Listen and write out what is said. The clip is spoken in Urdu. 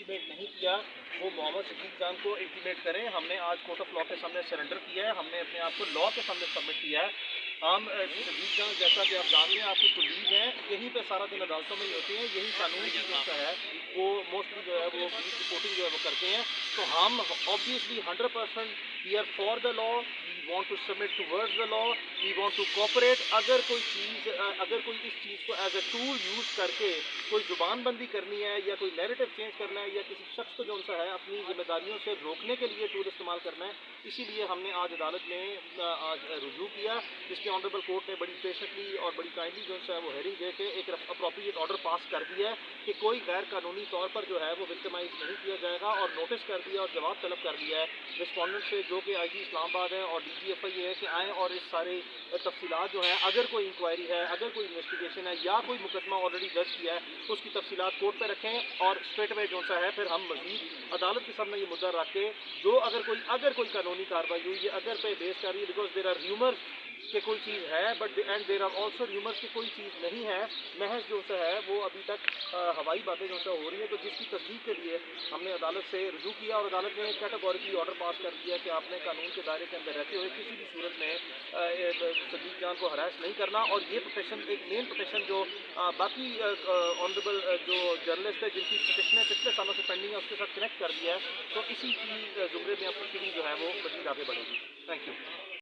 انٹیمیٹ نہیں کیا وہ محمد صدیق جان کو انٹیمیٹ کریں. ہم نے آج کورٹ آف لاء کے سامنے سرنڈر کیا ہے, ہم نے اپنے آپ کو لاء کے سامنے سبمٹ کیا ہے. ہم صدیق جان جیسا کہ آپ جانتے ہیں آپ کی کولیگ ہیں, یہیں پہ سارا دن عدالتوں میں ہی ہوتے ہیں, یہی قانون کی جو ہے وہ موسٹلی جو ہے وہ رپورٹنگ جو ہے وہ کرتے ہیں. تو ہم obviously 100% we are for the law, we want to submit towards the law, we want to cooperate. اگر کوئی اس چیز کو ایز اے ٹول یوز کر کے کوئی زبان بندی کرنی ہے یا کوئی نیریٹو چینج کرنا ہے یا کسی شخص کو جو ان سا ہے اپنی ذمہ داریوں سے روکنے کے لیے ٹول استعمال کرنا ہے, اسی لیے ہم نے آج عدالت میں آج رجوع کیا, جس پہ آنریبل کورٹ نے بڑی پیشنٹلی اور بڑی کائنڈلی جو ہے وہ ہیئرنگ دے کے ایک اپروپریٹ آرڈر پاس کر دیا ہے کہ کوئی غیر قانونی طور پر جو ہے وہ وکٹمائز نہیں کیا جائے گا, اور نوٹس کر دیا اور جواب طلب کر دیا ہے رسپونڈنٹ سے جو کہ آئی جی اسلام آباد ہے اور ڈی جی ایف آئی ہے کہ آئیں اور اس سارے تفصیلات جو ہیں اگر کوئی انکوائری ہے, اگر کوئی انویسٹیگیشن ہے یا کوئی مقدمہ آلریڈی درج کیا ہے اس کی تفصیلات کورٹ پہ رکھیں, اور اسٹریٹ اوے جو سا ہے پھر ہم مزید عدالت کے سامنے یہ مدعا رکھ کے جو اگر کوئی قانونی کارروائی ہوئی ہے, اگر پہ بیس کر رہی ہے بیکاز دیر آر ریومرز کہ کوئی چیز ہے but and there are also rumours کہ کوئی چیز نہیں ہے, محض جو سا ہے وہ ابھی تک ہوائی باتیں جو سا ہو رہی ہیں, تو جس کی تصدیق کے لیے ہم نے عدالت سے رجوع کیا اور عدالت نے کیٹیگوریکلی آرڈر پاس کر دیا کہ آپ نے قانون کے دائرے کے اندر رہتے ہوئے کسی بھی صورت میں صدیق جان کو ہراس نہیں کرنا. اور یہ پٹیشن ایک مین پٹیشن جو باقی آنریبل جو جرنلسٹ ہے جن کی پٹیشنیں پچھلے سالوں سے پینڈنگ ہے اس کے ساتھ کنیکٹ کر دیا ہے, تو اسی کی زمرے میں اب پروسیڈنگ جو ہے وہ مزید آگے بڑھے گی. Thank you.